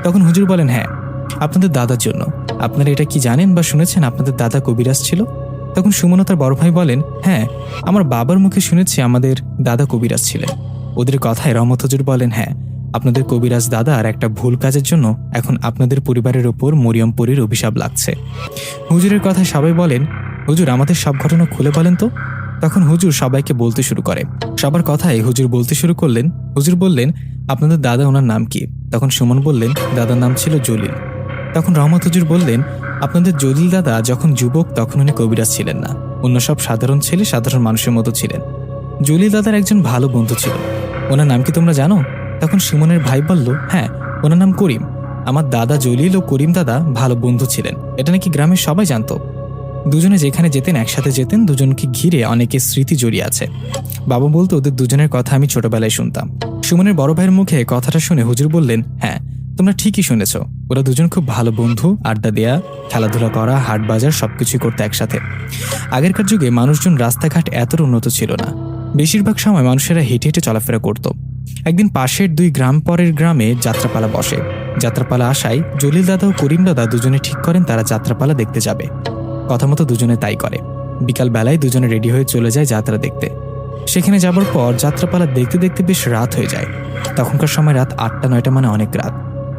তখন হুজুর বলেন, হ্যাঁ, আপনাদের দাদার জন্য। আপনারা এটা কি জানেন বা শুনেছেন আপনাদের দাদা কবিরাজ ছিল? তখন সুমন ও তার বড় ভাই বলেন, হ্যাঁ, আমার বাবার মুখে শুনেছি আমাদের দাদা কবিরাজ ছিলেন। ওদের কথায় রহমত হুজুর বলেন, হ্যাঁ, আপনাদের কবিরাজ দাদার একটা ভুল কাজের জন্য এখন আপনাদের পরিবারের ওপর মরিয়ম পরীর অভিশাপ লাগছে। হুজুরের কথায় সবাই বলেন, হুজুর আমাদের সব ঘটনা খুলে বলেন তো। তখন হুজুর সবাইকে বলতে শুরু করে। সবার কথায় হুজুর বলতে শুরু করলেন। হুজুর বললেন, আপনাদের দাদা ওনার নাম কি? তখন সুমন বললেন, দাদার নাম ছিল জলিল। তখন রহমত হুজুর বললেন, আপনাদের জলিল দাদা যখন যুবক তখন উনি কবিরাজ ছিলেন না, অন্য সব সাধারণ ছেলে সাধারণ মানুষের মতো ছিলেন। জলিল দাদার একজন ভালো বন্ধু ছিল। ওনার নাম কি তোমরা জানো? তখন সুমনের ভাই বলল, হ্যাঁ, ওনার নাম করিম। আমার দাদা জলিল ও করিম দাদা ভালো বন্ধু ছিলেন, এটা নাকি গ্রামের সবাই জানতো। দুজনে যেখানে যেতেন একসাথে যেতেন, দুজনকে ঘিরে অনেকের স্মৃতি জড়িয়ে আছে। বাবা বলতো ওদের দুজনের কথা আমি ছোটবেলায় শুনতাম। সুমনের বড় ভাইয়ের মুখে কথাটা শুনে হুজুর বললেন, হ্যাঁ, তোমরা ঠিকই শুনেছ, ওরা দুজন খুব ভালো বন্ধু, আড্ডা দেয়া, খেলাধুলা করা, হাট বাজার সবকিছুই করতে একসাথে। আগেরকার যুগে মানুষজন রাস্তাঘাট এতটা উন্নত ছিল না, বেশিরভাগ সময় মানুষেরা হেঁটে হেঁটে চলাফেরা করত। একদিন পাশের 2 গ্রাম পরের গ্রামে যাত্রাপালা বসে। যাত্রাপালা আসায় জলিল দাদা ও করিম দাদা দুজনে ঠিক করেন তারা যাত্রাপালা দেখতে যাবে। কথা মতো দুজনে তাই করে। বিকাল বেলায় দুজনে রেডি হয়ে চলে যায় যাত্রা দেখতে। সেখানে যাবার পর যাত্রাপালা দেখতে দেখতে বেশ রাত হয়ে যায়। তখনকার সময় রাত 8টা-9টা মানে অনেক রাত।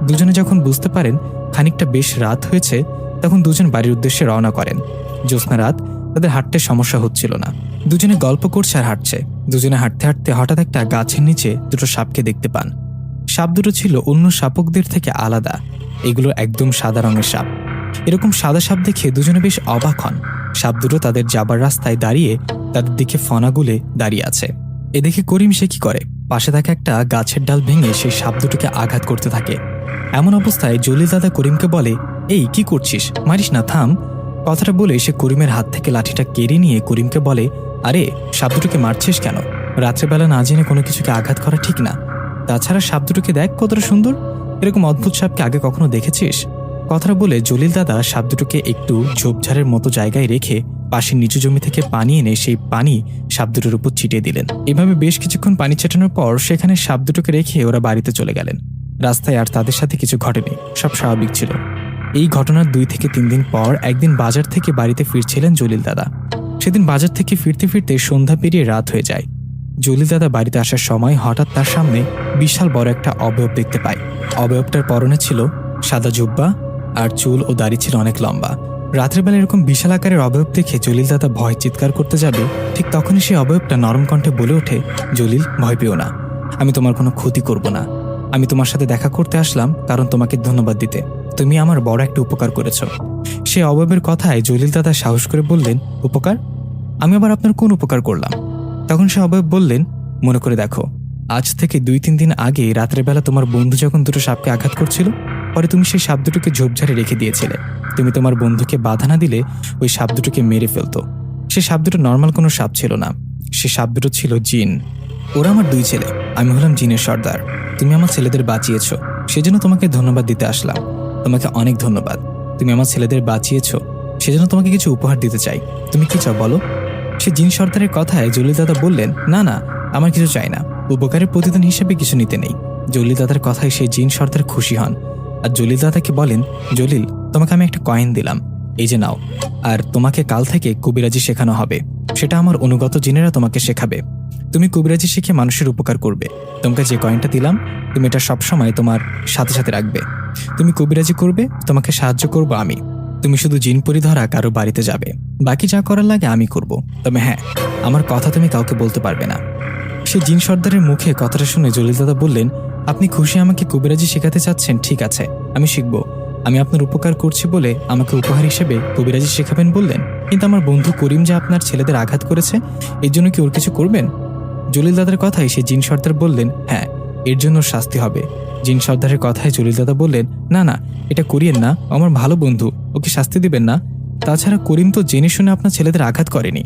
দুজনে যখন বুঝতে পারেন খানিকটা বেশ রাত হয়েছে, তখন দুজন বাড়ির উদ্দেশ্যে রওনা করেন। জ্যোৎস্না রাত, তাদের হাঁটতে সমস্যা হচ্ছিল না। দুজনে গল্প করছে আর হাঁটছে। দুজনে হাঁটতে হাঁটতে হঠাৎ একটা গাছের নিচে দুটো সাপকে দেখতে পান। সাপ দুটো ছিল অন্য সাপকদের থেকে আলাদা। এগুলো একদম সাদা রঙের সাপ। এরকম সাদা সাপ দেখে দুজনে বেশ অবাক হন। সাপ দুটো তাদের যাবার রাস্তায় দাঁড়িয়ে তাদের দিকে ফনা গুলে দাঁড়িয়ে আছে। এ দেখে করিম সে কি করে, পাশে থাকা একটা গাছের ডাল ভেঙে সেই সাপ দুটোকে আঘাত করতে থাকে। এমন অবস্থায় জলিল দাদা করিমকে বলে, এই কি করছিস, মারিস না, থাম। কথাটা বলে সে করিমের হাত থেকে লাঠিটা কেড়ে নিয়ে করিমকে বলে, আরে সাপ দুটোকে মারছিস কেন? রাত্রেবেলা না জেনে কোনো কিছুকে আঘাত করা ঠিক না। তাছাড়া সাপ দুটোকে দেখ কতটা সুন্দর, এরকম অদ্ভুত সাপকে আগে কখনো দেখেছিস? কথাটা বলে জলিল দাদা সাপ দুটোকে একটু ঝোপঝাড়ের মতো জায়গায় রেখে পাশের নিচু জমি থেকে পানি এনে সেই পানি সাপ দুটোর উপর ছিটিয়ে দিলেন। এভাবে বেশ কিছুক্ষণ পানি ছেটানোর পর সেখানে সাপ দুটোকে রেখে ওরা বাড়িতে চলে গেলেন। রাস্তায় আর তাদের সাথে কিছু ঘটেনি, সব স্বাভাবিক ছিল। এই ঘটনার 2 থেকে 3 দিন পর একদিন বাজার থেকে বাড়িতে ফিরছিলেন জলিল দাদা। সেদিন বাজার থেকে ফিরতে ফিরতে সন্ধ্যা পেরিয়ে রাত হয়ে যায়। জলিল দাদা বাড়িতে আসার সময় হঠাৎ তার সামনে বিশাল বড় একটা অবয়ব দেখতে পায়। অবয়বটার পরনে ছিল সাদা জুব্বা আর চুল ও দাড়ি ছিল অনেক লম্বা। রাতের বেলা এরকম বিশাল আকারের অবয়ব দেখে জলিল দাদা ভয় চিৎকার করতে যাবে, ঠিক তখনই সেই অবয়বটা নরম কণ্ঠে বলে ওঠে, জলিল, ভয় পেও না, আমি তোমার কোনো ক্ষতি করব না। আমি তোমার সাথে দেখা করতে আসলাম কারণ তোমাকে ধন্যবাদ দিতে। তুমি আমার বড় একটা উপকার করেছ। সে অবয়বের কথায় জলিল দাদা সাহস করে বললেন, উপকার? আমি আবার আপনার কোন উপকার করলাম? তখন সে অবয়ব বললেন, মনে করে দেখো, আজ থেকে 2-3 দিন আগে রাতের বেলা তোমার বন্ধু যখন দুটো সাপকে আঘাত করছিল, পরে তুমি সেই সাপ দুটোকে ঝোপঝাড়ে রেখে দিয়েছিলে। তুমি তোমার বন্ধুকে বাধা না দিলে ওই সাপ দুটোকে মেরে ফেলতো। সে সাপ দুটো নর্মাল কোনো সাপ ছিল না, সে সাপ দুটো ছিল জিন। ওরা আমার 2 ছেলে, আমি হলাম জিনের সর্দার। তুমি আমার ছেলেদের বাঁচিয়েছ, সেজন্য তোমাকে ধন্যবাদ দিতে আসলাম। তোমাকে অনেক ধন্যবাদ। তুমি আমার ছেলেদের বাঁচিয়েছ, সেজন্য তোমাকে কিছু উপহার দিতে চাই। তুমি কি চাও বলো? সে জিন সর্দারের কথায় জলিল দাদা বললেন, না না, আমার কিছু চাই না, উপকারের প্রতিদান হিসেবে কিছু নিতে নেই। জলিল দাদার কথায় সেই জিন সর্দার খুশি হন আর জলিল দাদাকে বলেন, জলিল, তোমাকে আমি একটা কয়েন দিলাম, এই যে নাও। আর তোমাকে কাল থেকে কবিরাজি শেখানো হবে, সেটা আমার অনুগত জিনেরা তোমাকে শেখাবে। তুমি কবিরাজি শিখে মানুষের উপকার করবে। তোমাকে যে কয়েনটা দিলাম তুমি এটা সবসময় তোমার সাথে সাথে রাখবে। তুমি কবিরাজি করবে, তোমাকে সাহায্য করব আমি। তুমি শুধু জিনপরি ধরা কারো বাড়িতে যাবে, বাকি যা করার লাগে আমি করব। তবে হ্যাঁ, আমার কথা তুমি কাউকে বলতে পারবে না। সে জিন সর্দারের মুখে কথাটা শুনে জলিল দাদা বললেন, আপনি খুশি আমাকে কবিরাজি শেখাতে চাচ্ছেন? ঠিক আছে, আমি শিখব। আমি আপনার উপকার করছি বলে আমাকে উপহার হিসেবে কবিরাজি শেখাবেন বললেন, কিন্তু আমার বন্ধু করিম যে আপনার ছেলেদের আঘাত করেছে, এর জন্য কি ওর কিছু করবেন? জলিল দাদার কথায় সে জিন সর্দার বললেন, হ্যাঁ, এর জন্য শাস্তি হবে। জিন সর্দারের কথায় জলিল দাদা বললেন, না না, এটা করিয়েন না, আমার ভালো বন্ধু, ওকে শাস্তি দিবেন না। তাছাড়া করিম তো জেনে শুনে আপনার ছেলেদের আঘাত করেনি।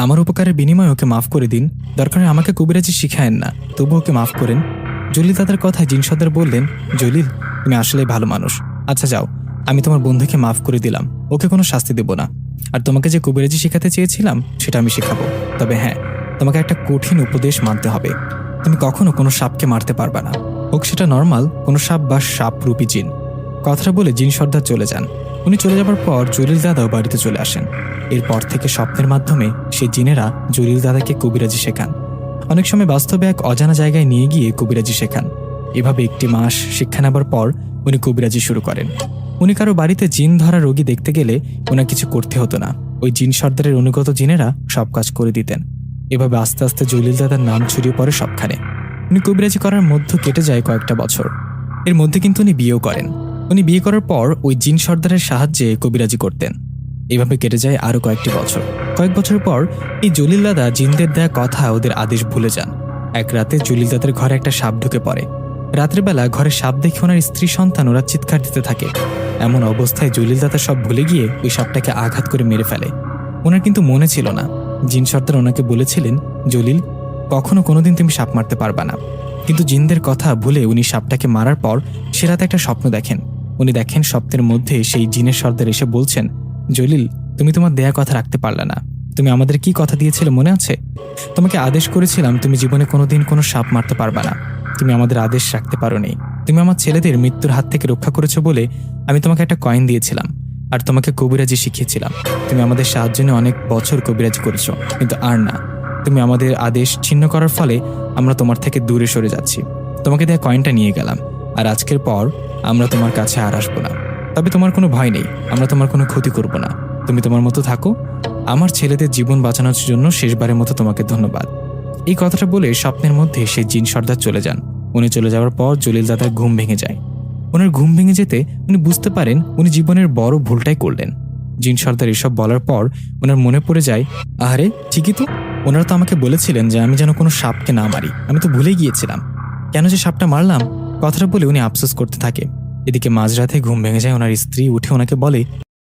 আমার উপকারের বিনিময়ে ওকে মাফ করে দিন, দরকার আমাকে কবিরাজি শিখায়েন না, তবু ওকে মাফ করেন। জলিল দাদার কথায় জিন সর্দার বললেন, জলিল, তুমি আসলেই ভালো মানুষ। আচ্ছা যাও, আমি তোমার বন্ধুকে মাফ করে দিলাম, ওকে কোনো শাস্তি দেব না। আর তোমাকে যে কবিরাজি শেখাতে চেয়েছিলাম সেটা আমি শেখাবো। তবে হ্যাঁ, তোমাকে একটা কঠিন উপদেশ মানতে হবে। তুমি কখনো কোনো সাপকে মারতে পারবে না, হোক সেটা নর্মাল কোনো সাপ বা সাপরূপী জিন। কথাটা বলে জিন সর্দার চলে যান। উনি চলে যাবার পর জলিল দাদাও বাড়িতে চলে আসেন। এরপর থেকে স্বপ্নের মাধ্যমে সেই জিনেরা জলিল দাদাকে কবিরাজি শেখান। অনেক সময় বাস্তবে এক অজানা জায়গায় নিয়ে গিয়ে কবিরাজি শেখান। এভাবে 1 মাস শিক্ষা নেবার পর উনি কবিরাজি শুরু করেন। উনি কারো বাড়িতে জিন ধরা রোগী দেখতে গেলে ওনার কিছু করতে হতো না, ওই জিন সর্দারের অনুগত জিনেরা সব কাজ করে দিতেন। এভাবে আস্তে আস্তে জলিল দাদার নাম ছড়িয়ে পড়ে সবখানে। উনি কবিরাজি করার মধ্যে কেটে যায় কয়েকটা বছর। এর মধ্যে কিন্তু উনি বিয়েও করেন। উনি বিয়ে করার পর ওই জিন সর্দারের সাহায্যে কবিরাজি করতেন। এভাবে কেটে যায় আরও কয়েকটি বছর। কয়েক বছর পর এই জলিল দাদা জিনদের দেয়া কথা ওদের আদেশ ভুলে যান। এক রাতে জলিল দাদার ঘরে একটা সাপ ঢুকে পড়ে। রাত্রেবেলা ঘরে সাপ দেখে ওনার স্ত্রী সন্তান ওরা চিৎকার দিতে থাকে। এমন অবস্থায় জলিল দাদা সব ভুলে গিয়ে ওই সাপটাকে আঘাত করে মেরে ফেলে। ওনার কিন্তু মনে ছিল না, জিন সর্দার ওনাকে বলেছিলেন, জলিল, কখনো কোনোদিন তুমি সাপ মারতে পারবা না। কিন্তু জিনদের কথা ভুলে উনি সাপটাকে মারার পর সে রাতে একটা স্বপ্ন দেখেন। উনি দেখেন স্বপ্নের মধ্যে সেই জিনের সর্দার এসে বলছেন, জলিল, তুমি তোমার দেয়া কথা রাখতে পারলে না। তুমি আমাদের কি কথা দিয়েছিলে মনে আছে? তোমাকে আদেশ করেছিলাম তুমি জীবনে কোনোদিন কোনো সাপ মারতে পারবা না। তুমি আমাদের আদেশ রাখতে পারোনি। তুমি আমার ছেলেদের মৃত্যুর হাত থেকে রক্ষা করেছো বলে আমি তোমাকে একটা কয়েন দিয়েছিলাম আর তোমাকে কবিরাজি শিখিয়েছিলাম। তুমি আমাদের সাহায্য নিয়ে অনেক বছর কবিরাজি করেছো, কিন্তু আর না। তুমি আমাদের আদেশ ছিন্ন করার ফলে আমরা তোমার থেকে দূরে সরে যাচ্ছি। তোমাকে দেয়া কয়েনটা নিয়ে গেলাম, আর আজকের পর আমরা তোমার কাছে আর আসবো না। তবে তোমার কোনো ভয় নেই, আমরা তোমার কোনো ক্ষতি করব না। তুমি তোমার মতো থাকো। আমার ছেলেদের জীবন বাঁচানোর জন্য শেষবারের মতো তোমাকে ধন্যবাদ। এই কথাটা বলে স্বপ্নের মধ্যে সেই জিন সর্দার চলে যান। উনি চলে যাওয়ার পর জলিল দাদার ঘুম ভেঙে যায়। ওনার ঘুম ভেঙে যেতে উনি বুঝতে পারেন উনি জীবনের বড় ভুলটাই করলেন। জিন সর্দার এসব বলার পর ওনার মনে পড়ে যায়, আরে ঠিকই তো, ওনারা তো আমাকে বলেছিলেন যে আমি যেন কোনো সাপকে না মারি। আমি তো ভুলে গিয়েছিলাম, কেন যে সাপটা মারলাম। কথাটা বলে উনি আফসোস করতে থাকে। এদিকে মাঝরাতে ঘুম ভেঙে যায় ওনার স্ত্রী। উঠে ওনাকে বলে,